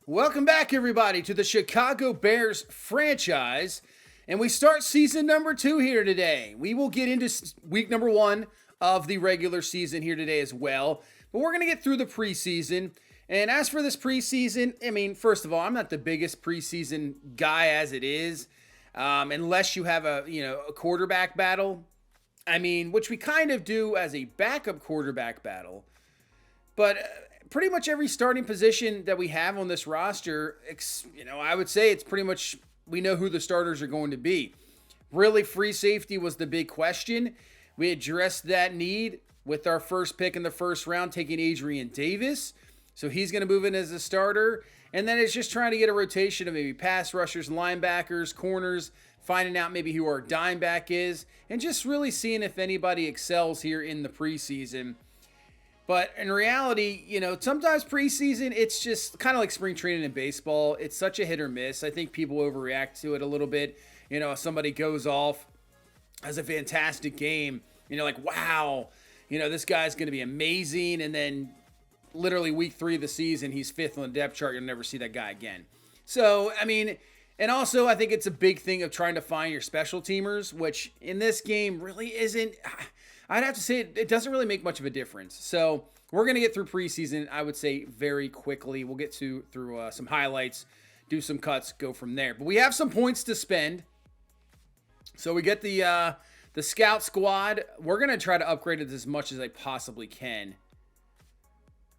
Welcome back, everybody, to the Chicago Bears franchise. And we start season number 2 here today. We will get into week number 1 of the regular season here today as well. But we're going to get through the preseason. And as for this preseason, I mean, first of all, I'm not the biggest preseason guy as it is. Unless you have a quarterback battle. I mean, which we kind of do as a backup quarterback battle. But pretty much every starting position that we have on this roster, I would say it's pretty much, we know who the starters are going to be. Really, free safety was the big question. We addressed that need with our first pick in the first round, taking Adrian Davis. So he's going to move in as a starter. And then it's just trying to get a rotation of maybe pass rushers, linebackers, corners, finding out maybe who our dime back is, and just really seeing if anybody excels here in the preseason. But in reality, sometimes preseason, it's just kind of like spring training in baseball. It's such a hit or miss. I think people overreact to it a little bit. If somebody goes off, has a fantastic game, like, wow, this guy's going to be amazing. And then literally week 3 of the season, he's 5th on the depth chart. You'll never see that guy again. So, and also I think it's a big thing of trying to find your special teamers, which in this game really isn't. I'd have to say it doesn't really make much of a difference. So we're going to get through preseason, I would say, very quickly. We'll get through some highlights, do some cuts, go from there. But we have some points to spend. So we get the scout squad. We're going to try to upgrade it as much as I possibly can.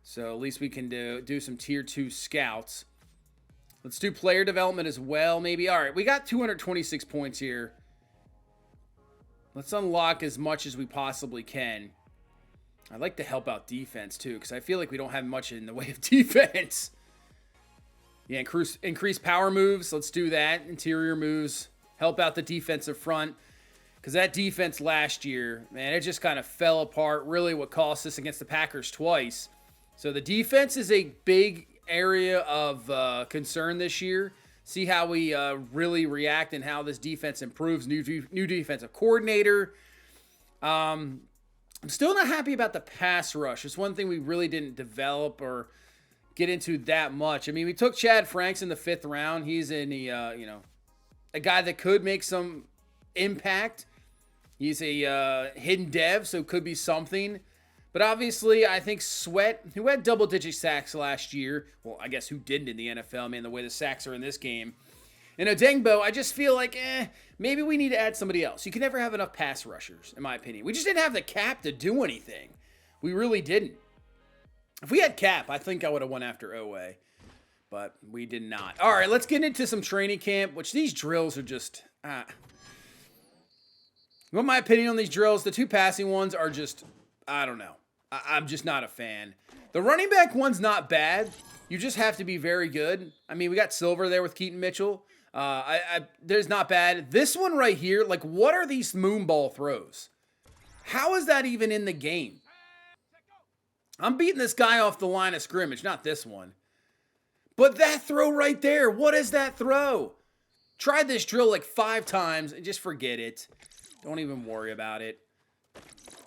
So at least we can do some tier 2 scouts. Let's do player development as well, maybe. All right, we got 226 points here. Let's unlock as much as we possibly can. I'd like to help out defense, too, because I feel like we don't have much in the way of defense. Yeah, increase power moves. Let's do that. Interior moves. Help out the defensive front. Because that defense last year, man, it just kind of fell apart. Really what cost us against the Packers twice. So the defense is a big area of concern this year. See how we really react and how this defense improves. New defensive coordinator. I'm still not happy about the pass rush. It's one thing we really didn't develop or get into that much. I mean, we took Chad Franks in the 5th round. He's in the, a guy that could make some impact. He's a hidden dev, so could be something. But obviously, I think Sweat, who had double-digit sacks last year, well, I guess who didn't in the NFL, man, the way the sacks are in this game. And Odengbo, I just feel like, maybe we need to add somebody else. You can never have enough pass rushers, in my opinion. We just didn't have the cap to do anything. We really didn't. If we had cap, I think I would have went after Owe. But we did not. All right, let's get into some training camp, which these drills are just... You want my opinion on these drills? The 2 passing ones are just... I don't know. I'm just not a fan. The running back one's not bad. You just have to be very good. I mean, we got Silver there with Keaton Mitchell. There's not bad. This one right here, like, what are these moonball throws? How is that even in the game? I'm beating this guy off the line of scrimmage, not this one. But that throw right there, what is that throw? Tried this drill like 5 times and just forget it. Don't even worry about it.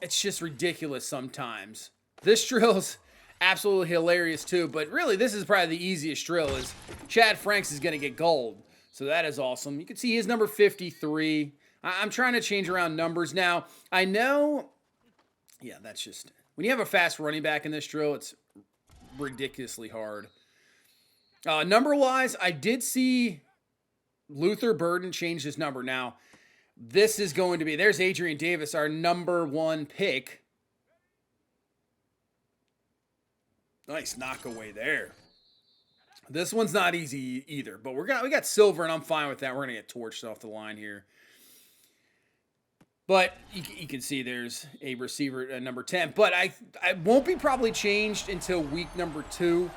It's just ridiculous sometimes. This drill's absolutely hilarious too, but really this is probably the easiest drill is Chad Franks is going to get gold. So that is awesome. You can see his number 53. I'm trying to change around numbers now. I know, yeah, that's just, when you have a fast running back in this drill, it's ridiculously hard. Number-wise, I did see Luther Burden change his number. Now, this is going to be, there's Adrian Davis, our number 1 pick. Nice knockaway there. This one's not easy either, but we got Silver, and I'm fine with that. We're going to get torched off the line here. But you can see there's a receiver at number 10. But I won't be probably changed until week number 2.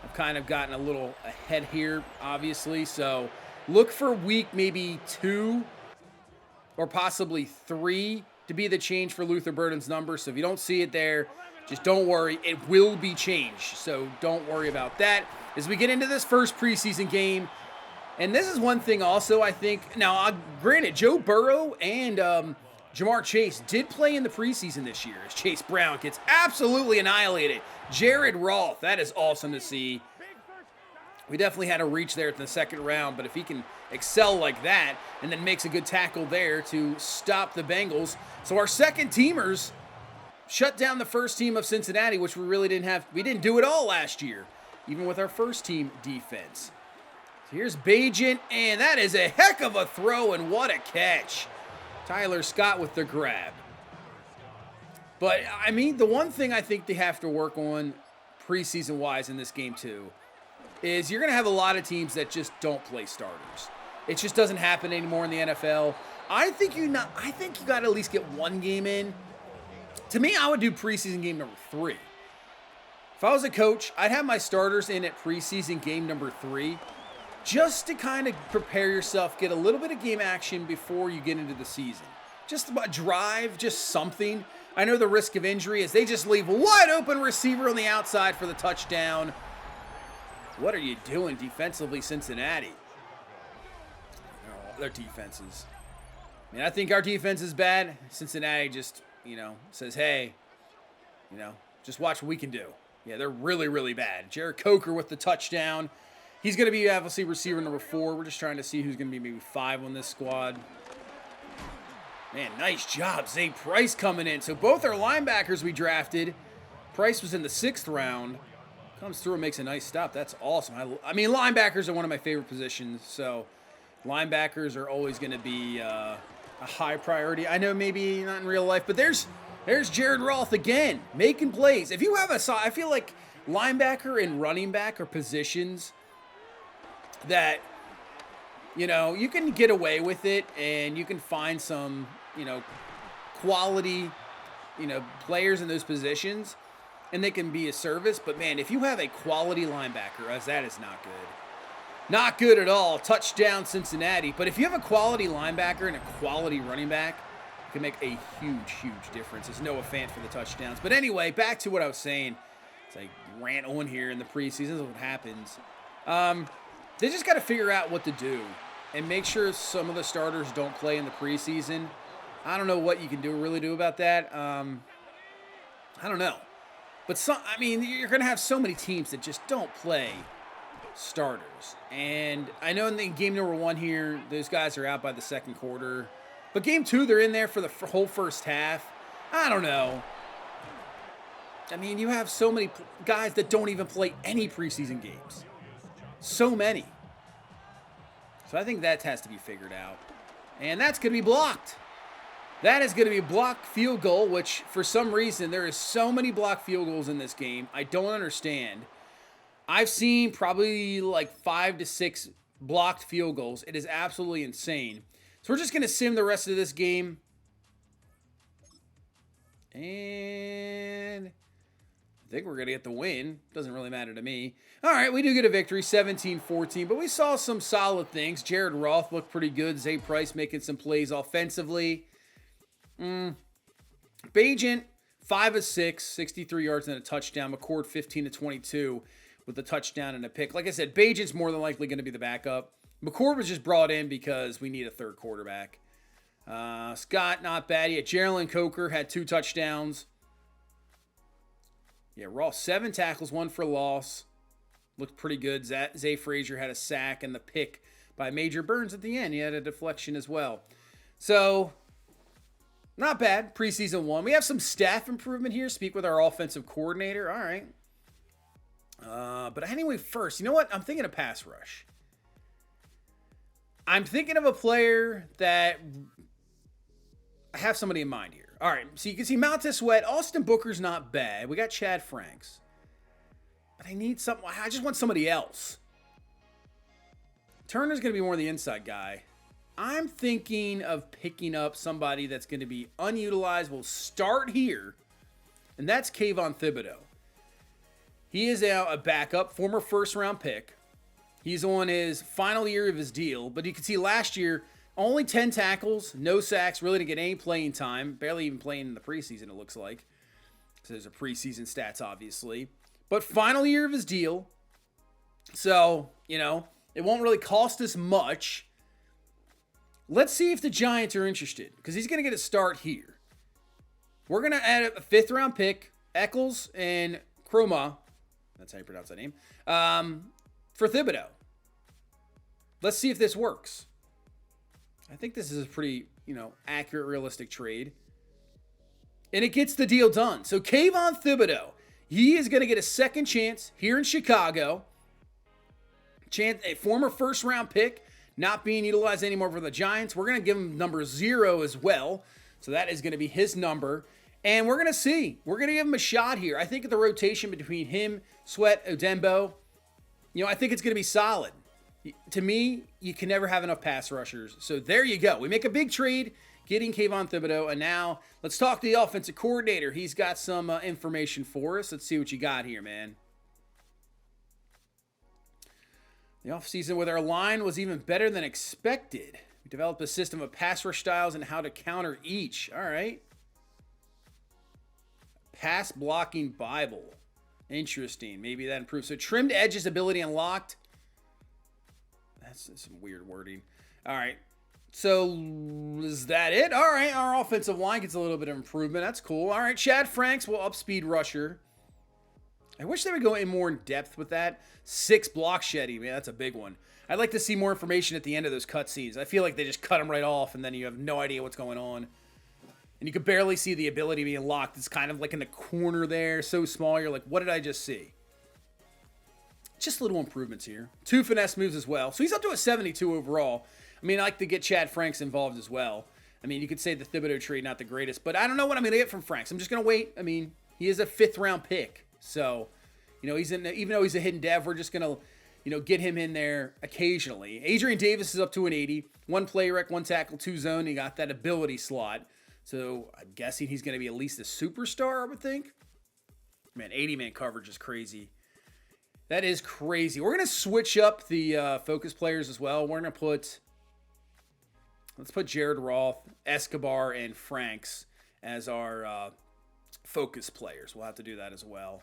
I've kind of gotten a little ahead here, obviously. So look for week maybe 2 or possibly 3 to be the change for Luther Burden's number. So if you don't see it there, just don't worry. It will be changed. So don't worry about that. As we get into this first preseason game, and this is one thing also I think, now granted, Joe Burrow and Jamar Chase did play in the preseason this year as Chase Brown gets absolutely annihilated. Jared Roth, that is awesome to see. We definitely had a reach there at the second round, but if he can excel like that and then makes a good tackle there to stop the Bengals. So our second teamers shut down the first team of Cincinnati, which we really didn't have. We didn't do it all last year, even with our first team defense. So here's Bajent, and that is a heck of a throw, and what a catch. Tyler Scott with the grab. But, I mean, the one thing I think they have to work on preseason-wise in this game, too, is you're going to have a lot of teams that just don't play starters. It just doesn't happen anymore in the NFL. I think you got to at least get one game in. To me, I would do preseason game number 3. If I was a coach, I'd have my starters in at preseason game number 3 just to kind of prepare yourself, get a little bit of game action before you get into the season. Just a drive, just something. I know the risk of injury is they just leave a wide open receiver on the outside for the touchdown. What are you doing defensively, Cincinnati? Oh, their defenses. I mean, I think our defense is bad. Cincinnati just, says, hey, just watch what we can do. Yeah, they're really, really bad. Jared Coker with the touchdown. He's going to be, obviously, receiver number 4. We're just trying to see who's going to be maybe 5 on this squad. Man, nice job. Zay Price coming in. So both our linebackers we drafted. Price was in the 6th round. Comes through and makes a nice stop. That's awesome. I mean, linebackers are one of my favorite positions. So linebackers are always going to be a high priority. I know maybe not in real life, but there's Jared Roth again, making plays. If you have I feel like linebacker and running back are positions that, you can get away with it and you can find some, quality, players in those positions and they can be a service. But, man, if you have a quality linebacker, that is not good. Not good at all. Touchdown, Cincinnati. But if you have a quality linebacker and a quality running back, it can make a huge, huge difference. There's Noah Fant for the touchdowns. But anyway, back to what I was saying. It's like rant on here in the preseason. This is what happens. They just got to figure out what to do and make sure some of the starters don't play in the preseason. I don't know what you can really do about that. I don't know. But you're going to have so many teams that just don't play starters. And I know in game number 1 here, those guys are out by the second quarter. But game 2, they're in there for the whole first half. I don't know. I mean, you have so many guys that don't even play any preseason games. So many. So I think that has to be figured out. And that's going to be blocked. That is going to be a blocked field goal, which for some reason there is so many blocked field goals in this game. I don't understand. I've seen probably like 5 to 6 blocked field goals. It is absolutely insane. So we're just going to sim the rest of this game. And I think we're going to get the win. Doesn't really matter to me. All right, we do get a victory, 17-14. But we saw some solid things. Jared Roth looked pretty good. Zay Price making some plays offensively. Bajent, 5 of 6, 63 yards and a touchdown. McCord, 15-22 with a touchdown and a pick. Like I said, Bajent's more than likely going to be the backup. McCord was just brought in because we need a third quarterback. Scott, not bad. Yeah, Jalen Coker had 2 touchdowns. Yeah, Ross, 7 tackles, 1 for loss. Looked pretty good. Zay Frazier had a sack and the pick by Major Burns at the end. He had a deflection as well. So, not bad. Preseason 1. We have some staff improvement here. Speak with our offensive coordinator. All right. But anyway, first, you know what? I'm thinking of pass rush. I'm thinking of a player that I have somebody in mind here. All right, so you can see Montez Sweat. Austin Booker's not bad. We got Chad Franks. But I need something. I just want somebody else. Turner's going to be more the inside guy. I'm thinking of picking up somebody that's going to be unutilized. We'll start here, and that's Kayvon Thibodeau. He is a backup, former first-round pick. He's on his final year of his deal, but you can see last year, only 10 tackles, no sacks, really didn't get any playing time, barely even playing in the preseason, it looks like. So there's a preseason stats, obviously. But final year of his deal, so, it won't really cost us much. Let's see if the Giants are interested, because he's going to get a start here. We're going to add a 5th-round pick, Eccles and Croma. That's how you pronounce that name. for Thibodeau. Let's see if this works. I think this is a pretty, accurate, realistic trade. And it gets the deal done. So Kayvon Thibodeau, he is going to get a second chance here in Chicago. A former first-round pick, not being utilized anymore for the Giants. We're going to give him number 0 as well. So that is going to be his number. And we're going to see. We're going to give him a shot here. I think the rotation between him, Sweat, Odembo, I think it's going to be solid. To me, you can never have enough pass rushers. So there you go. We make a big trade getting Kayvon Thibodeau. And now let's talk to the offensive coordinator. He's got some information for us. Let's see what you got here, man. The offseason with our line was even better than expected. We developed a system of pass rush styles and how to counter each. All right. Pass blocking Bible. Interesting. Maybe that improves. So trimmed edges ability unlocked. That's some weird wording. All right. So is that it? All right. Our offensive line gets a little bit of improvement. That's cool. All right. Chad Franks will up speed rusher. I wish they would go in more in depth with that. 6 block shedding. Man, that's a big one. I'd like to see more information at the end of those cutscenes. I feel like they just cut them right off and then you have no idea what's going on. And you can barely see the ability being locked. It's kind of like in the corner there. So small. You're like, what did I just see? Just little improvements here. 2 finesse moves as well. So he's up to a 72 overall. I mean, I like to get Chad Franks involved as well. I mean, you could say the Thibodeau trade, not the greatest. But I don't know what I'm going to get from Franks. I'm just going to wait. I mean, he is a 5th-round pick. So, he's in. Even though he's a hidden dev, we're just going to, get him in there occasionally. Adrian Davis is up to an 80. 1 play rec, 1 tackle, 2 zone. He got that ability slot. So I'm guessing he's going to be at least a superstar, I would think. Man, 80-man coverage is crazy. That is crazy. We're going to switch up the focus players as well. We're going to let's put Jared Roth, Escobar, and Franks as our focus players. We'll have to do that as well.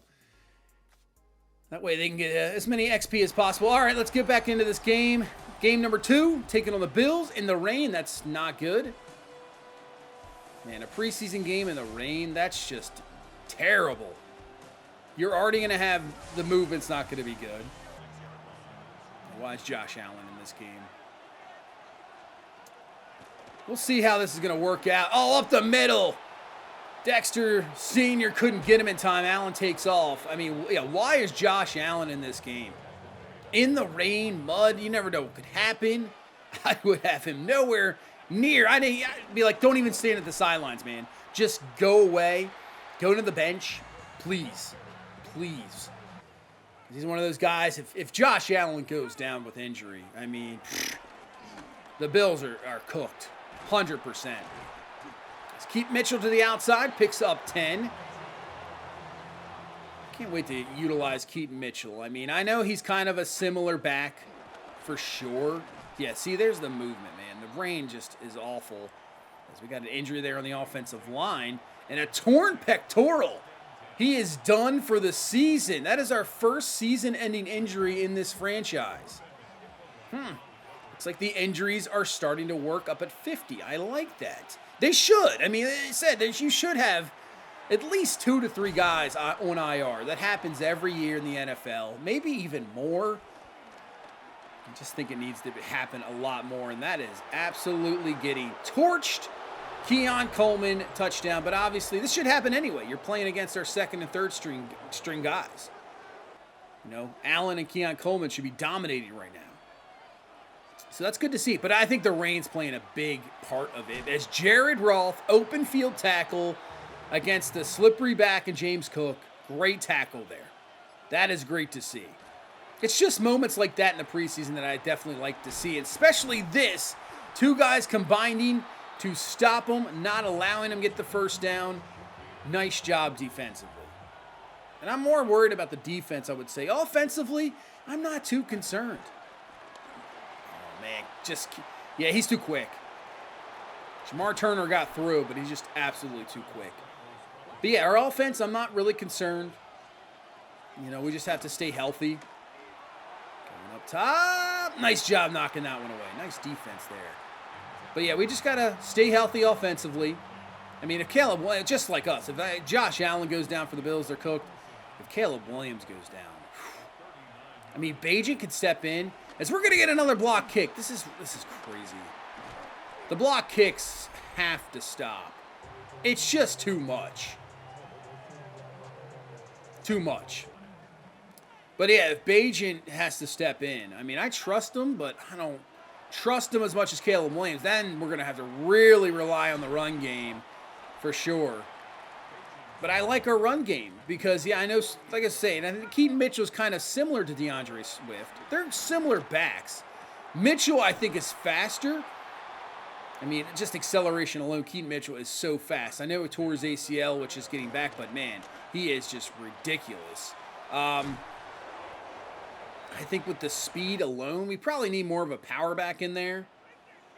That way they can get as many XP as possible. All right, let's get back into this game. Game number 2, taking on the Bills in the rain. That's not good. Man, a preseason game in the rain, that's just terrible. You're already going to have the movement's not going to be good. Why is Josh Allen in this game? We'll see how this is going to work out. Oh, up the middle. Dexter Sr. couldn't get him in time. Allen takes off. I mean, yeah, why is Josh Allen in this game? In the rain, mud, you never know what could happen. I would have him nowhere near. I'd be like, don't even stand at the sidelines, man. Just go away. Go to the bench. Please. Please. He's one of those guys, if Josh Allen goes down with injury, I mean, the Bills are cooked. 100%. Let's keep Mitchell to the outside. Picks up 10. Can't wait to utilize Keaton Mitchell. I mean, I know he's kind of a similar back for sure. Yeah, see, there's the movement, man. The rain just is awful. As we got an injury there on the offensive line and a torn pectoral. He is done for the season. That is our first season-ending injury in this franchise. Looks like the injuries are starting to work up at 50. I like that. They should. I mean, they said that you should have at least 2 to 3 guys on IR. That happens every year in the NFL. Maybe even more. I just think it needs to happen a lot more, and that is absolutely getting torched. Keon Coleman, touchdown, but obviously this should happen anyway. You're playing against our 2nd and 3rd string guys. Allen and Keon Coleman should be dominating right now. So that's good to see, but I think the rain's playing a big part of it. As Jared Roth, open field tackle against the slippery back and James Cook. Great tackle there. That is great to see. It's just moments like that in the preseason that I definitely like to see, especially this. 2 guys combining to stop him, not allowing him to get the first down. Nice job defensively. And I'm more worried about the defense, I would say. Offensively, I'm not too concerned. Oh, man. Yeah, he's too quick. Jamar Turner got through, but he's just absolutely too quick. But yeah, our offense, I'm not really concerned. We just have to stay healthy. Going up top. Nice job knocking that one away. Nice defense there. But yeah, we just got to stay healthy offensively. I mean, if Caleb, just like us, if Josh Allen goes down for the Bills, they're cooked. If Caleb Williams goes down, I mean, Bajan could step in as we're going to get another block kick. This is crazy. The block kicks have to stop. It's just too much. Too much. But yeah, if Bajan has to step in, I mean, I trust him, but I don't trust him as much as Caleb Williams. Then we're going to have to really rely on the run game for sure. But I like our run game because, yeah, I know, like I say, and I think Keaton Mitchell's kind of similar to DeAndre Swift. They're similar backs. Mitchell, I think, is faster. I mean, just acceleration alone, Keaton Mitchell is so fast. I know it tore his ACL, which is getting back, but, man, he is just ridiculous. I think with the speed alone, we probably need more of a power back in there.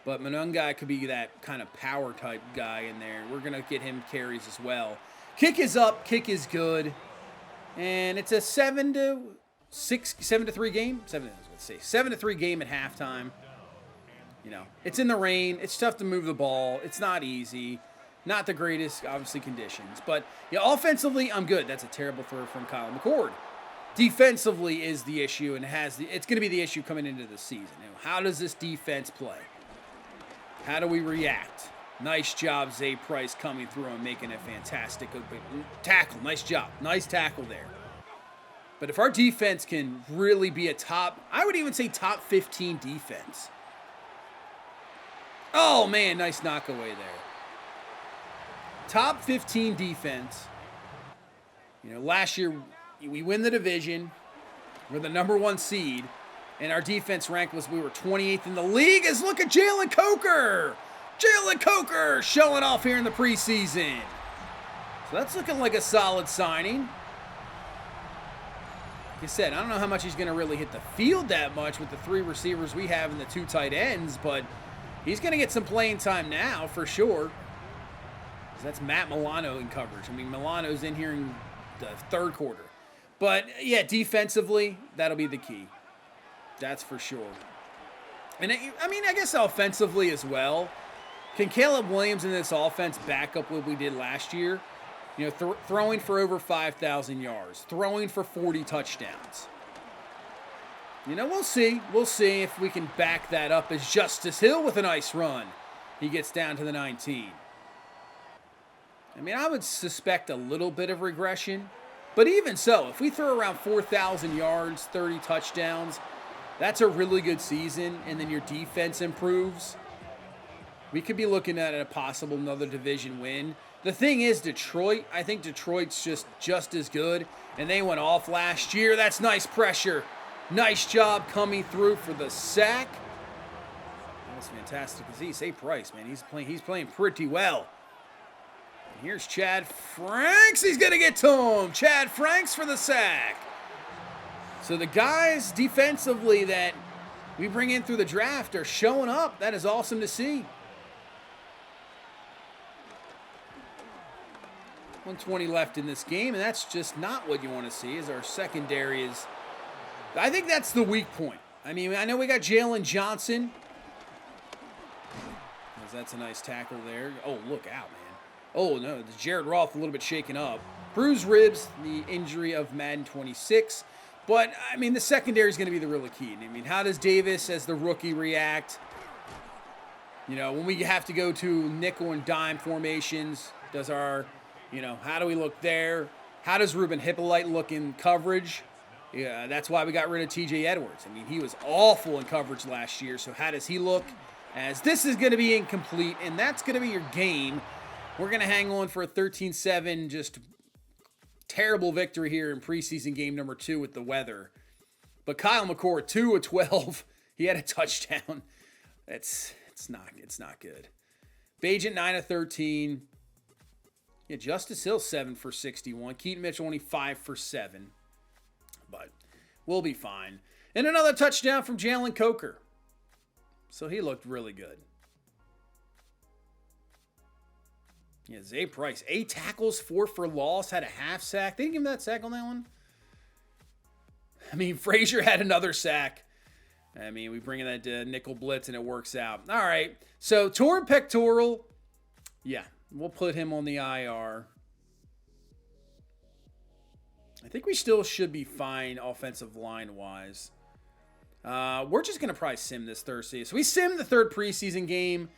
But Monungai could be that kind of power type guy in there. We're going to get him carries as well. Kick is up. Kick is good. And it's a 7-3 game. 7-3 game at halftime. You know, it's in the rain. It's tough to move the ball. It's not easy. Not the greatest, obviously, conditions. But yeah, offensively, I'm good. That's a terrible throw from Kyle McCord. Defensively is the issue, and it's going to be the issue coming into the season. You know, how does this defense play? How do we react? Nice job, Zay Price, coming through and making a fantastic tackle. Nice job. Nice tackle there. But if our defense can really be a I would even say top 15 defense. Oh, man, nice knockaway there. Top 15 defense. You know, last year we win the division. We're the #1 seed. And our defense rank we were 28th in the league. Look at Jalen Coker. Jalen Coker showing off here in the preseason. So that's looking like a solid signing. Like I said, I don't know how much he's going to really hit the field that much with the 3 receivers we have and the 2 tight ends, but he's going to get some playing time now for sure. That's Matt Milano in coverage. I mean, Milano's in here in the 3rd quarter. But, yeah, defensively, that'll be the key. That's for sure. And, I mean, I guess offensively as well. Can Caleb Williams in this offense back up what we did last year? You know, throwing for over 5,000 yards. Throwing for 40 touchdowns. You know, we'll see. We'll see if we can back that up as Justice Hill with a nice run. He gets down to the 19. I mean, I would suspect a little bit of regression. But even so, if we throw around 4,000 yards, 30 touchdowns, that's a really good season, and then your defense improves, we could be looking at a possible another division win. The thing is, Detroit, I think Detroit's just as good, and they went off last year. That's nice pressure. Nice job coming through for the sack. That was fantastic to see. Zay Price, man, he's playing pretty well. Here's Chad Franks. He's going to get to him. Chad Franks for the sack. So the guys defensively that we bring in through the draft are showing up. That is awesome to see. 120 left in this game, and that's just not what you want to see as our secondary is. I think that's the weak point. I mean, I know we got Jalen Johnson. That's a nice tackle there. Oh, look out, man. Oh, no, Jared Roth a little bit shaken up. Bruised ribs, the injury of Madden 26. But, I mean, the secondary is going to be the real key. I mean, how does Davis as the rookie react? You know, when we have to go to nickel and dime formations, how do we look there? How does Ruben Hippolyte look in coverage? Yeah, that's why we got rid of TJ Edwards. I mean, he was awful in coverage last year. So how does he look? As this is going to be incomplete, and that's going to be your game. We're going to hang on for a 13-7, just terrible victory here in preseason game number 2 with the weather. But Kyle McCord, 2 of 12. He had a touchdown. It's not good. Bajan, 9 of 13. Yeah, Justice Hill, 7 for 61. Keaton Mitchell, only 5 for 7. But we'll be fine. And another touchdown from Jalen Coker. So he looked really good. Yeah, Zay Price, 8 tackles, 4 for loss, had a half sack. They didn't give him that sack on that one. I mean, Frazier had another sack. I mean, we bring in that nickel blitz and it works out. All right, so torn pectoral. Yeah, we'll put him on the IR. I think we still should be fine offensive line-wise. We're just going to probably sim this Thursday. So we simmed the third preseason game.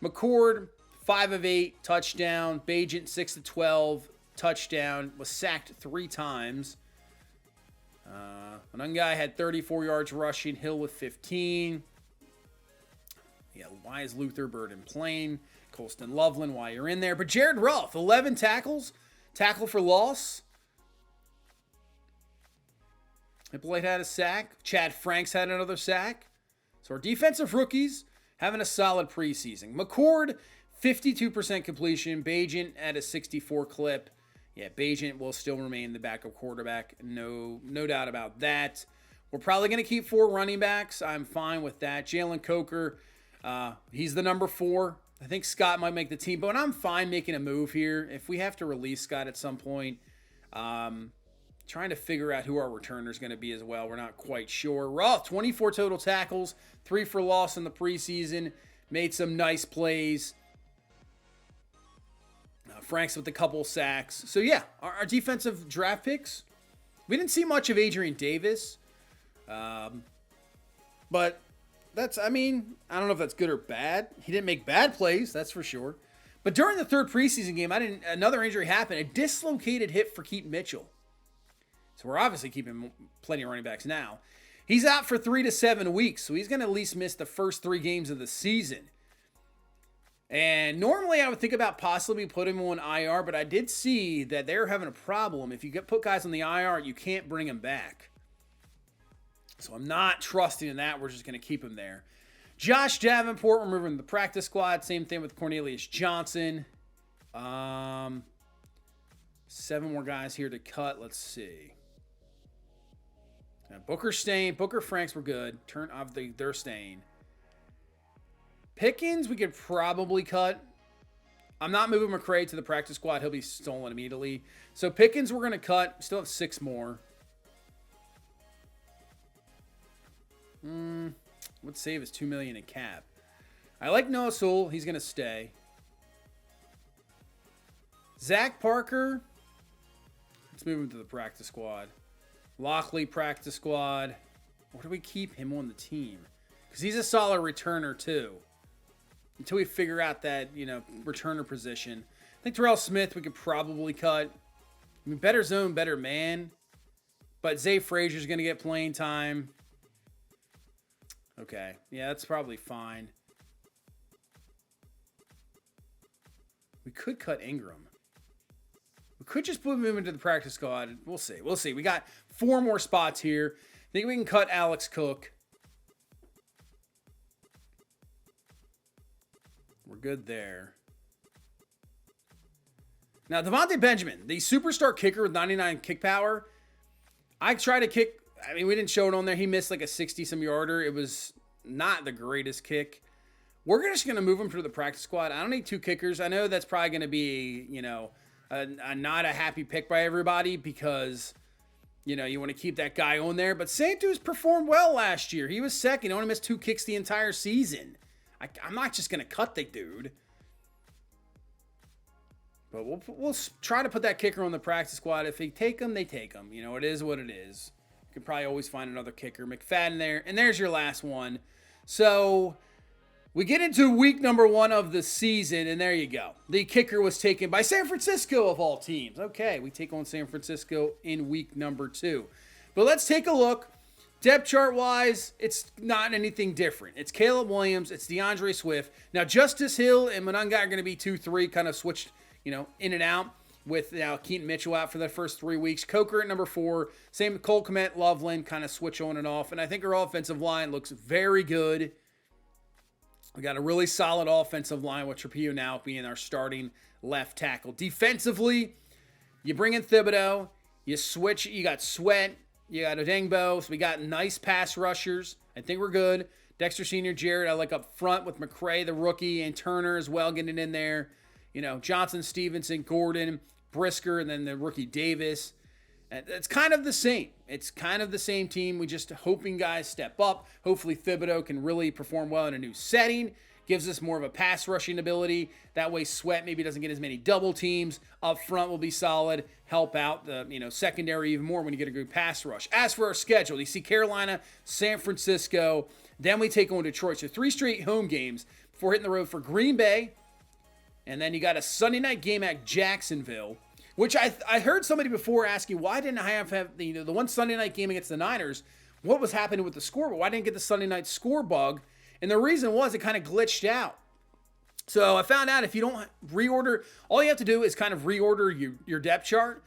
McCord, 5 of 8, touchdown. Bajent, 6 of 12, touchdown. Was sacked 3 times. One guy had 34 yards rushing. Hill with 15. Yeah, why is Luther Burden playing? Colston Loveland, why you're in there. But Jared Ruff, 11 tackles. Tackle for loss. Hippolyte had a sack. Chad Franks had another sack. So our defensive rookies having a solid preseason. McCord, 52% completion. Bajent at a 64 clip. Yeah, Bajent will still remain the backup quarterback. No doubt about that. We're probably going to keep 4 running backs. I'm fine with that. Jalen Coker, he's the number 4. I think Scott might make the team, but I'm fine making a move here. If we have to release Scott at some point, trying to figure out who our returner is going to be as well. We're not quite sure. Ruff, 24 total tackles, 3 for loss in the preseason. Made some nice plays. Franks with a couple sacks. So yeah, our defensive draft picks, we didn't see much of Adrian Davis. But that's, I don't know if that's good or bad. He didn't make bad plays, that's for sure. But during the third preseason game, another injury happened. A dislocated hip for Keaton Mitchell. So we're obviously keeping plenty of running backs now. He's out for 3 to 7 weeks, so he's going to at least miss the first 3 games of the season. And normally I would think about possibly putting him on IR, but I did see that they're having a problem. If you put guys on the IR, you can't bring them back. So I'm not trusting in that. We're just going to keep him there. Josh Davenport, we're moving to the practice squad. Same thing with Cornelius Johnson. 7 more guys here to cut. Let's see. Booker Franks were good. They're staying. Pickens, we could probably cut. I'm not moving McCray to the practice squad. He'll be stolen immediately. So Pickens, we're going to cut. Still have 6 more. Let's save us $2 million in cap. I like Noah Sewell. He's going to stay. Zach Parker. Let's move him to the practice squad. Lockley, practice squad. Or do we keep him on the team? Because he's a solid returner too. Until we figure out that, returner position. I think Terrell Smith we could probably cut. Better zone, better man. But Zay Frazier's going to get playing time. Okay. Yeah, that's probably fine. We could cut Ingram. We could just put him into the practice squad. We'll see. We got 4 more spots here. I think we can cut Alex Cook. We're good there. Now, Devontae Benjamin, the superstar kicker with 99 kick power. I tried to kick. We didn't show it on there. He missed like a 60-some yarder. It was not the greatest kick. We're just going to move him to the practice squad. I don't need 2 kickers. I know that's probably going to be, not a happy pick by everybody because, you want to keep that guy on there. But Santos performed well last year. He was second. He only missed 2 kicks the entire season. I'm not just going to cut the dude. But we'll try to put that kicker on the practice squad. If they take him, they take him. It is what it is. You can probably always find another kicker. McFadden there. And there's your last one. So we get into week number 1 of the season, and there you go. The kicker was taken by San Francisco of all teams. Okay, we take on San Francisco in week number 2. But let's take a look. Depth chart-wise, it's not anything different. It's Caleb Williams. It's DeAndre Swift. Now, Justice Hill and Monunga are going to be 2-3, kind of switched, in and out, with now Keaton Mitchell out for the first 3 weeks. Coker at number 4. Same with Cole Kmet, Loveland, kind of switch on and off. And I think our offensive line looks very good. We got a really solid offensive line with Trapillo now being our starting left tackle. Defensively, you bring in Thibodeau. You switch. You got Sweat. You got Odengbo. So we got nice pass rushers. I think we're good. Dexter Sr., Jared, I like up front with McCray, the rookie, and Turner as well getting in there. Johnson, Stevenson, Gordon, Brisker, and then the rookie Davis. And it's kind of the same. It's kind of the same team. We just hoping guys step up. Hopefully Thibodeau can really perform well in a new setting. Gives us more of a pass rushing ability. That way Sweat maybe doesn't get as many double teams. Up front will be solid. Help out the secondary even more when you get a good pass rush. As for our schedule, you see Carolina, San Francisco. Then we take on Detroit. So 3 straight home games before hitting the road for Green Bay. And then you got a Sunday night game at Jacksonville, which I heard somebody before asking, why didn't I have the one Sunday night game against the Niners? What was happening with the score? But why didn't I get the Sunday night score bug? And the reason was it kind of glitched out. So I found out if you don't reorder, all you have to do is kind of reorder your depth chart.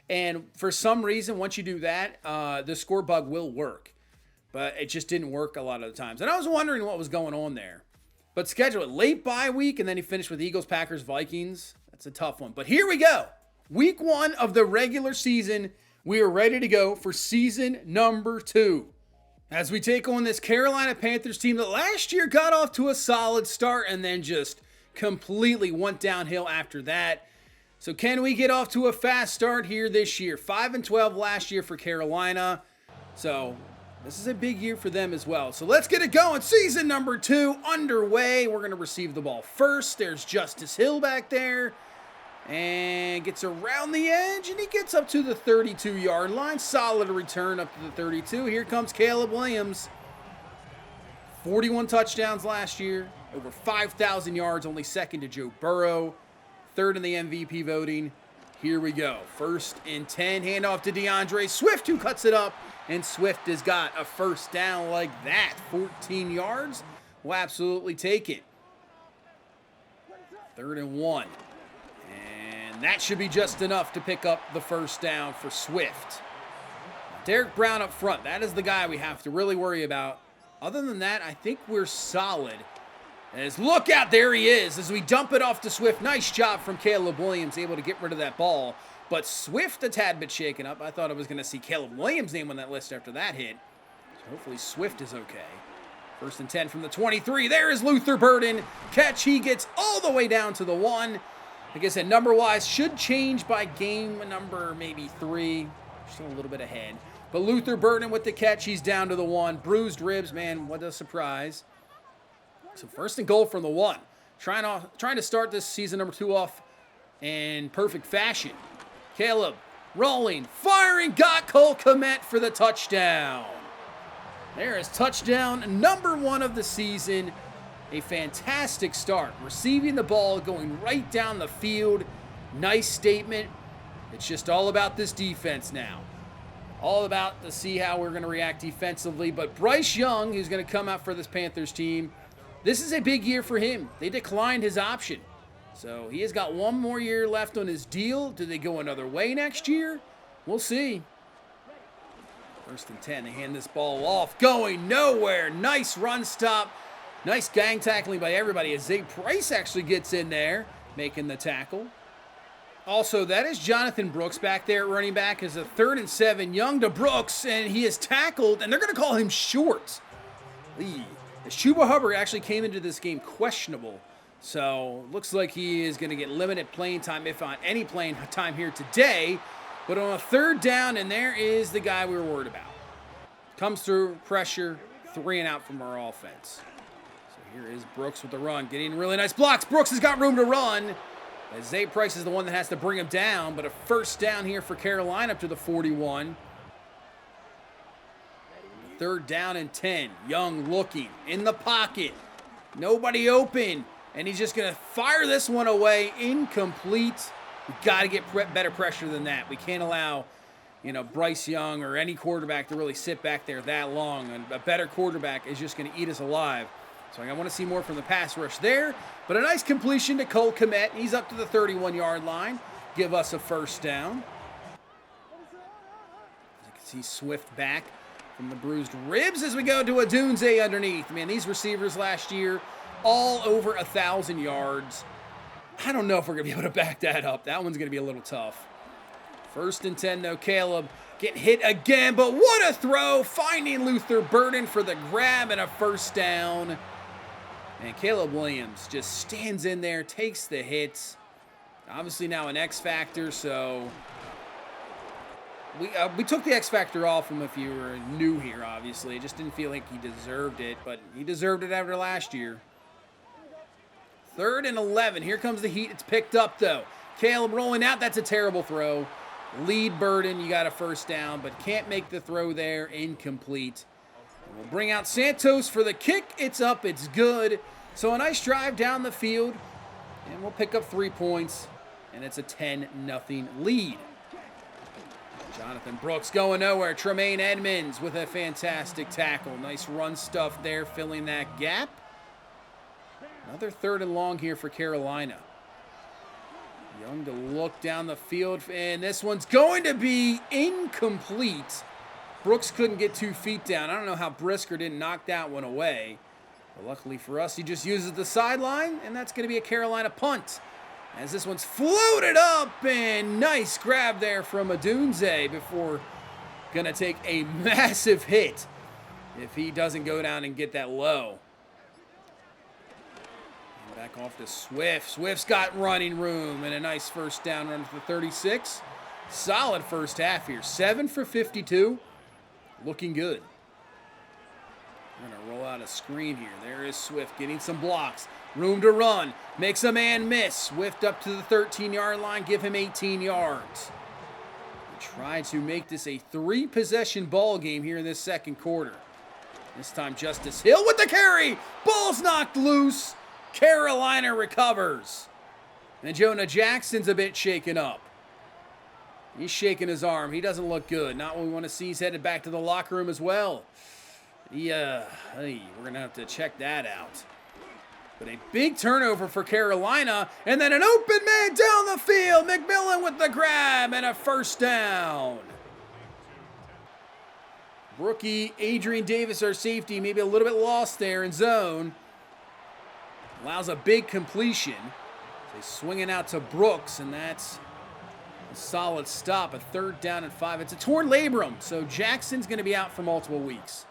And for some reason, once you do that, the score bug will work. But it just didn't work a lot of the times. And I was wondering what was going on there. But schedule it late bye week, and then you finish with Eagles, Packers, Vikings. That's a tough one. But here we go. Week 1 of the regular season. We are ready to go for season number 2. As we take on this Carolina Panthers team that last year got off to a solid start and then just completely went downhill after that. So can we get off to a fast start here this year? 5-12 last year for Carolina. So this is a big year for them as well. So let's get it going. Season number 2 underway. We're going to receive the ball first. There's Justice Hill back there. And gets around the edge, and he gets up to the 32-yard line. Solid return up to the 32. Here comes Caleb Williams. 41 touchdowns last year. Over 5,000 yards, only second to Joe Burrow. Third in the MVP voting. Here we go. 1st and 10. Handoff to DeAndre Swift, who cuts it up. And Swift has got a first down like that. 14 yards. We'll absolutely take it. 3rd and 1. And that should be just enough to pick up the first down for Swift. Derek Brown up front. That is the guy we have to really worry about. Other than that, I think we're solid. As look out, there he is as we dump it off to Swift. Nice job from Caleb Williams, able to get rid of that ball. But Swift a tad bit shaken up. I thought I was going to see Caleb Williams' name on that list after that hit. So hopefully Swift is okay. 1st and 10 from the 23. There is Luther Burden. Catch, he gets all the way down to the 1. Like I said, number-wise, should change by game number maybe 3. Still a little bit ahead. But Luther Burden with the catch. He's down to the 1. Bruised ribs, man, what a surprise. So 1st and goal from the 1. Trying to start this season number 2 off in perfect fashion. Caleb rolling, firing, got Cole Kmet for the touchdown. There is touchdown number 1 of the season. A fantastic start. Receiving the ball, going right down the field. Nice statement. It's just all about this defense now. All about to see how we're going to react defensively. But Bryce Young, who's going to come out for this Panthers team, this is a big year for him. They declined his option. So he has got 1 more year left on his deal. Do they go another way next year? We'll see. 1st and 10. They hand this ball off. Going nowhere. Nice run stop. Nice gang tackling by everybody as Zay Price actually gets in there, making the tackle. Also, that is Jonathan Brooks back there at running back as a 3rd and 7. Young to Brooks, and he is tackled, and they're going to call him short. As Chuba Hubbard actually came into this game questionable. So, looks like he is going to get limited playing time, if not any playing time here today. But on a 3rd down, and there is the guy we were worried about. Comes through, pressure, 3 and out from our offense. Here is Brooks with the run, getting really nice blocks. Brooks has got room to run. As Zay Price is the one that has to bring him down, but a 1st down here for Carolina up to the 41. 3rd down and 10. Young looking in the pocket. Nobody open. And he's just going to fire this one away. Incomplete. We've got to get better pressure than that. We can't allow, Bryce Young or any quarterback to really sit back there that long. And a better quarterback is just going to eat us alive. So I want to see more from the pass rush there. But a nice completion to Cole Kmet. He's up to the 31-yard line. Give us a 1st down. As you can see Swift back from the bruised ribs as we go to a Dunze underneath. Man, these receivers last year, all over 1,000 yards. I don't know if we're going to be able to back that up. That one's going to be a little tough. 1st and 10, though. Caleb get hit again, but what a throw. Finding Luther Burden for the grab and a 1st down. And Caleb Williams just stands in there, takes the hits. Obviously now an X Factor, so we took the X Factor off him if you were new here, obviously. It just didn't feel like he deserved it, but he deserved it after last year. 3rd and 11. Here comes the heat. It's picked up, though. Caleb rolling out. That's a terrible throw. Lead burden. You got a first down, but can't make the throw there. Incomplete. We'll bring out Santos for the kick. It's up. It's good. So a nice drive down the field, and we'll pick up 3 points, and it's a 10-0 lead. Jonathan Brooks going nowhere. Tremaine Edmonds with a fantastic tackle. Nice run stuff there, filling that gap. Another 3rd and long here for Carolina. Young to look down the field, and this one's going to be incomplete. Brooks couldn't get 2 feet down. I don't know how Brisker didn't knock that one away. But luckily for us, he just uses the sideline, and that's going to be a Carolina punt. As this one's floated up, and nice grab there from Adunze before going to take a massive hit if he doesn't go down and get that low. And back off to Swift. Swift's got running room and a nice first down run for 36. Solid first half here. 7 for 52. Looking good. We're going to roll out a screen here. There is Swift getting some blocks. Room to run. Makes a man miss. Swift up to the 13-yard line. Give him 18 yards. We try to make this a 3-possession ball game here in this second quarter. This time Justice Hill with the carry. Ball's knocked loose. Carolina recovers. And Jonah Jackson's a bit shaken up. He's shaking his arm. He doesn't look good. Not what we want to see. He's headed back to the locker room as well. We're going to have to check that out. But a big turnover for Carolina, and then an open man down the field. McMillan with the grab and a first down. Rookie Adrian Davis, our safety, maybe a little bit lost there in zone. Allows a big completion. So he's swinging out to Brooks, and that's a solid stop. A 3rd down and 5. It's a torn labrum, so Jackson's going to be out for multiple weeks.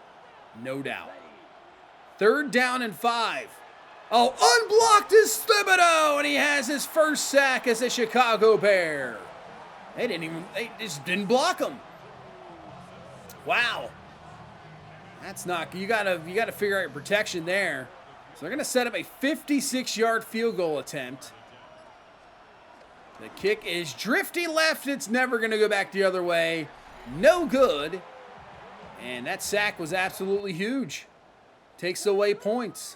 No doubt. 3rd down and 5. Oh, unblocked is Thibodeau, and he has his first sack as a Chicago Bear. They just didn't block him. Wow. That's not, you gotta figure out your protection there. So they're gonna set up a 56-yard field goal attempt. The kick is drifty left. It's never gonna go back the other way. No good. And that sack was absolutely huge. Takes away points.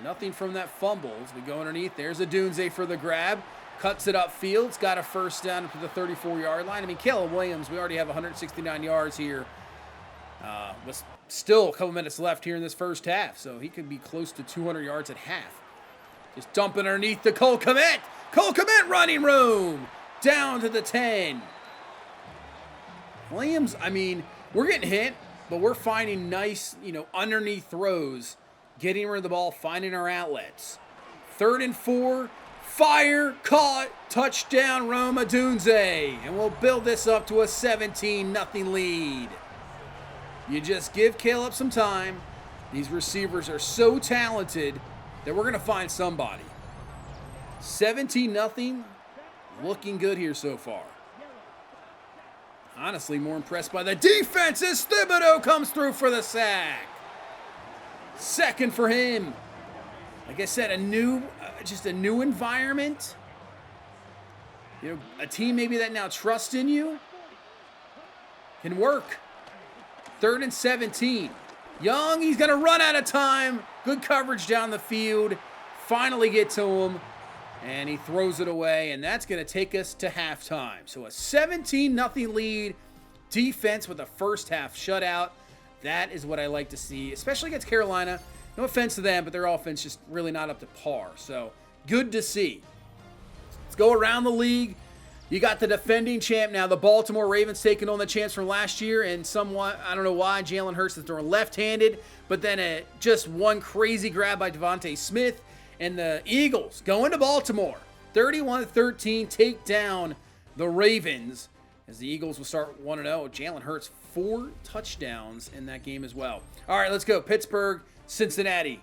Nothing from that fumble as we go underneath. There's Adunze for the grab. Cuts it upfield. It's got a first down to the 34-yard line. I mean, Caleb Williams, we already have 169 yards here. With still a couple minutes left here in this first half. So he could be close to 200 yards at half. Just dumping underneath the Cole Kmet. Cole Kmet running room. Down to the 10. Williams, I mean, we're getting hit, but we're finding nice, underneath throws. Getting rid of the ball, finding our outlets. 3rd and 4, fire, caught, touchdown, Rome Odunze. And we'll build this up to a 17-0 lead. You just give Caleb some time. These receivers are so talented that we're going to find somebody. 17-0, looking good here so far. Honestly, more impressed by the defense as Thibodeau comes through for the sack. 2nd for him. Like I said, just a new environment. A team maybe that now trusts in you can work. 3rd and 17. Young, he's going to run out of time. Good coverage down the field. Finally get to him. And he throws it away, and that's going to take us to halftime. So a 17-0 lead. Defense with a first half shutout. That is what I like to see, especially against Carolina. No offense to them, but their offense just really not up to par. So, good to see. Let's go around the league. You got the defending champ now, the Baltimore Ravens, taking on the champs from last year. And somewhat, I don't know why, Jalen Hurts is throwing left-handed. But then just one crazy grab by Devontae Smith. And the Eagles going to Baltimore. 31-13, take down the Ravens. As the Eagles will start 1-0. Jalen Hurts, 4 touchdowns in that game as well. All right, let's go. Pittsburgh, Cincinnati.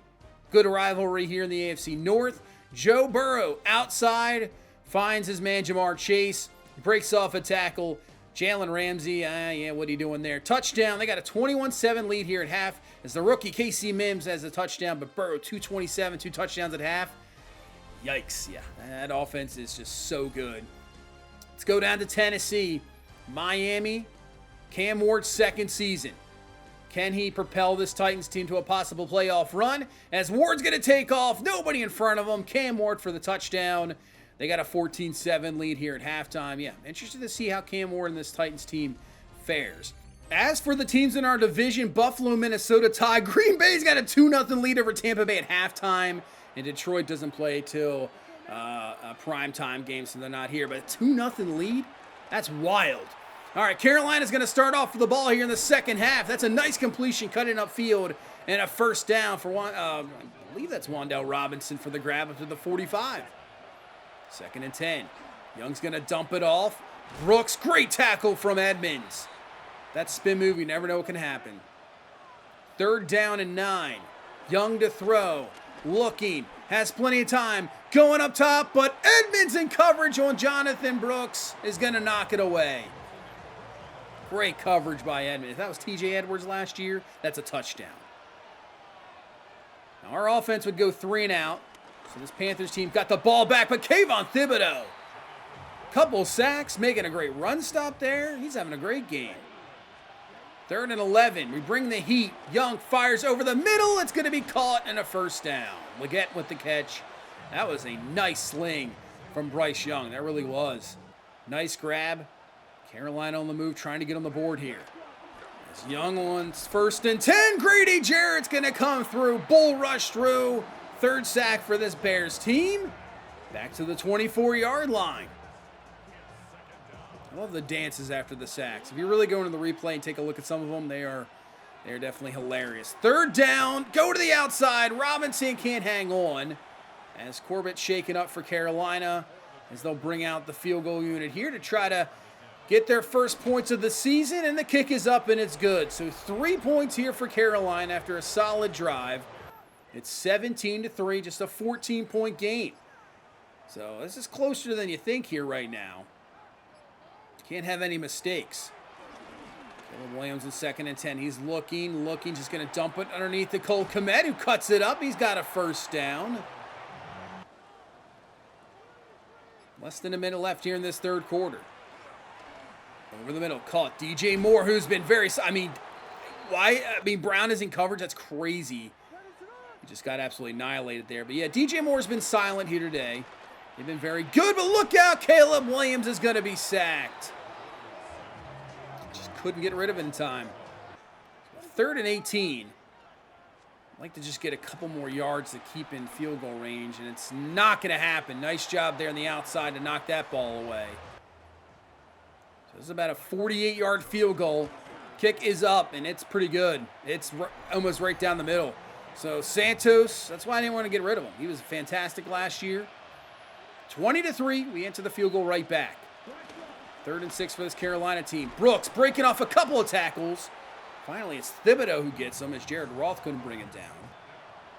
Good rivalry here in the AFC North. Joe Burrow outside, finds his man Jamar Chase, breaks off a tackle, Jalen Ramsey, yeah, what are you doing there? Touchdown. They got a 21-7 lead here at half as the rookie Casey Mims has a touchdown, but Burrow 227, 2 touchdowns at half. Yikes, yeah, that offense is just so good. Let's go down to Tennessee. Miami, Cam Ward's second season. Can he propel this Titans team to a possible playoff run? As Ward's going to take off, nobody in front of him. Cam Ward for the touchdown. They got a 14-7 lead here at halftime. Yeah, interested to see how Cam Ward and this Titans team fares. As for the teams in our division, Buffalo, Minnesota tie. Green Bay's got a 2-0 lead over Tampa Bay at halftime. And Detroit doesn't play till a primetime game, so they're not here. But a 2-0 lead? That's wild. All right, Carolina's going to start off with the ball here in the second half. That's a nice completion, cutting upfield, and a first down for I believe that's Wan'Dale Robinson for the grab up to the 45. 2nd and 10. Young's going to dump it off. Brooks, great tackle from Edmonds. That spin move, you never know what can happen. 3rd down and 9. Young to throw. Looking. Has plenty of time. Going up top, but Edmonds in coverage on Jonathan Brooks is going to knock it away. Great coverage by Edmonds. If that was TJ Edwards last year, that's a touchdown. Now our offense would go 3 and out. So this Panthers team got the ball back, but Kayvon Thibodeau. Couple sacks, making a great run stop there. He's having a great game. 3rd and 11. We bring the heat. Young fires over the middle. It's going to be caught and a first down. Leggett with the catch. That was a nice sling from Bryce Young. That really was. Nice grab. Carolina on the move, trying to get on the board here. As Young on 1st and 10. Grady Jarrett's going to come through. Bull rush through. 3rd sack for this Bears team. Back to the 24-yard line. I love the dances after the sacks. If you really go into the replay and take a look at some of them, they're definitely hilarious. 3rd down, go to the outside. Robinson can't hang on. As Corbett's shaken up for Carolina, as they'll bring out the field goal unit here to try to get their first points of the season, and the kick is up and it's good. So 3 points here for Carolina after a solid drive. It's 17-3, just a 14-point game. So this is closer than you think here right now. Can't have any mistakes. Caleb Williams in 2nd and 10. He's looking, just going to dump it underneath to Cole Kmet, who cuts it up. He's got a first down. Less than a minute left here in this 3rd quarter. Over the middle, caught DJ Moore, who's been very, Brown is in coverage. That's crazy. He just got absolutely annihilated there. But yeah, DJ Moore's been silent here today. They've been very good, but look out, Caleb Williams is going to be sacked. Just couldn't get rid of it in time. 3rd and 18. I'd like to just get a couple more yards to keep in field goal range, and it's not going to happen. Nice job there on the outside to knock that ball away. So this is about a 48-yard field goal. Kick is up, and it's pretty good. It's almost right down the middle. So Santos, that's why I didn't want to get rid of him. He was fantastic last year. 20-3, we enter the field goal right back. 3rd and 6 for this Carolina team. Brooks breaking off a couple of tackles. Finally, it's Thibodeau who gets them, as Jared Roth couldn't bring it down.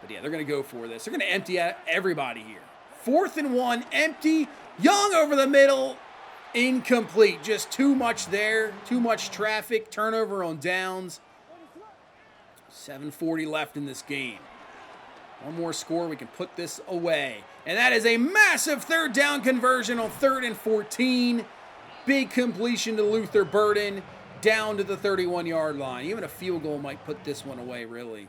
But yeah, they're going to go for this. They're going to empty out everybody here. 4th and 1, empty. Young over the middle. Incomplete. Just too much there. Too much traffic. Turnover on downs. 7:40 left in this game. One more score, we can put this away. And that is a massive 3rd down conversion on 3rd and 14. Big completion to Luther Burden down to the 31-yard line. Even a field goal might put this one away, really.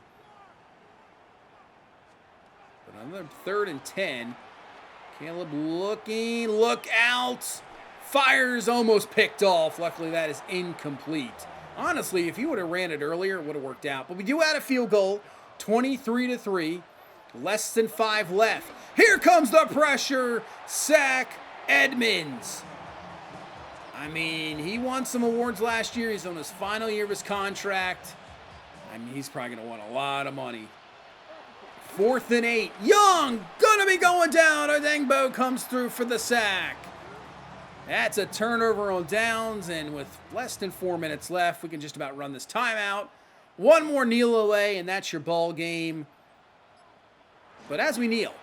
But another 3rd and 10. Caleb looking, look out. Fires, almost picked off. Luckily, that is incomplete. Honestly, if he would have ran it earlier, it would have worked out. But we do add a field goal, 23-3. Less than 5 left. Here comes the pressure. Sack Edmonds. I mean, he won some awards last year. He's on his final year of his contract. I mean, he's probably going to want a lot of money. 4th and 8. Young, going to be going down. Odengbo comes through for the sack. That's a turnover on downs, and with less than 4 minutes left, we can just about run this timeout. One more kneel away, and that's your ball game. But as we kneel,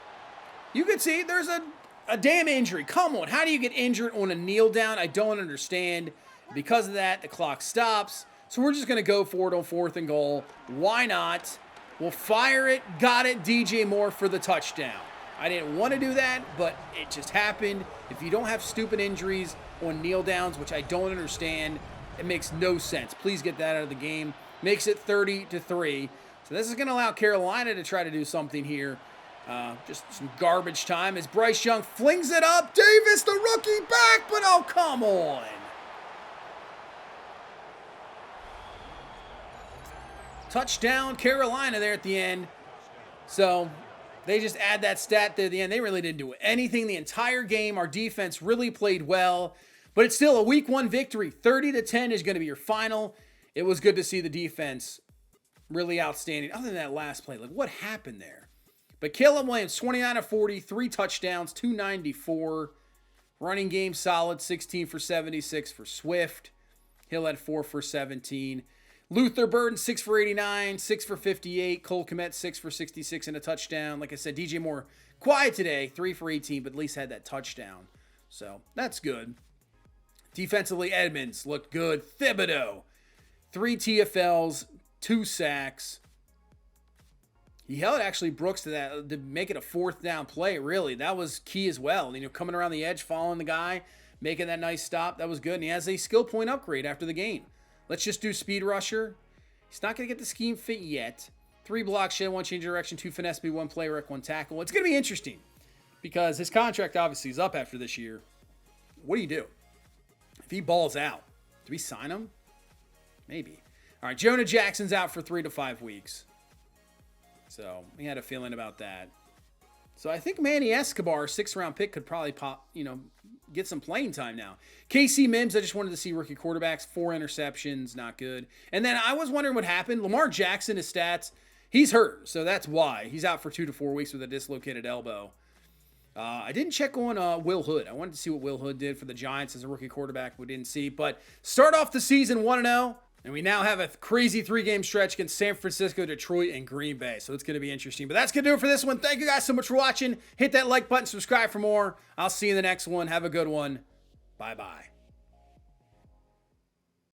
you can see there's a damn injury. Come on, how do you get injured on a kneel down? I don't understand. Because of that, the clock stops. So we're just going to go for it on 4th and goal. Why not? We'll fire it. Got it. DJ Moore for the touchdown. I didn't want to do that, but it just happened. If you don't have stupid injuries on kneel downs, which I don't understand, it makes no sense. Please get that out of the game. Makes it 30-3. So this is going to allow Carolina to try to do something here. Just some garbage time as Bryce Young flings it up. Davis, the rookie, back, but oh, come on. Touchdown, Carolina there at the end. So they just add that stat there at the end. They really didn't do anything the entire game. Our defense really played well, but it's still a week 1 victory. 30-10 is going to be your final. It was good to see the defense really outstanding. Other than that last play, like what happened there? But Caleb Williams, 29-40, 3 touchdowns, 294. Running game solid, 16 for 76 for Swift. Hill had 4 for 17. Luther Burden, 6 for 89, 6 for 58. Cole Kmet, 6 for 66 and a touchdown. Like I said, DJ Moore, quiet today, 3 for 18, but at least had that touchdown. So that's good. Defensively, Edmonds looked good. Thibodeau, 3 TFLs, 2 sacks. He held actually Brooks to that to make it a 4th down play, really. That was key as well. You know, coming around the edge, following the guy, making that nice stop. That was good. And he has a skill point upgrade after the game. Let's just do speed rusher. He's not going to get the scheme fit yet. 3 blocks, shed, 1 change direction, 2 finesse speed, 1 play rec, 1 tackle. It's going to be interesting because his contract obviously is up after this year. What do you do? If he balls out, do we sign him? Maybe. All right, Jonah Jackson's out for 3 to 5 weeks. So we had a feeling about that. So I think Manny Escobar, 6th-round pick, could probably get some playing time now. KC Mims, I just wanted to see rookie quarterbacks. 4 interceptions, not good. And then I was wondering what happened. Lamar Jackson, his stats, he's hurt, so that's why. He's out for 2 to 4 weeks with a dislocated elbow. I didn't check on Will Hood. I wanted to see what Will Hood did for the Giants as a rookie quarterback. We didn't see. But start off the season 1-0. And we now have a crazy 3-game stretch against San Francisco, Detroit, and Green Bay. So it's going to be interesting. But that's going to do it for this one. Thank you guys so much for watching. Hit that like button, subscribe for more. I'll see you in the next one. Have a good one. Bye-bye.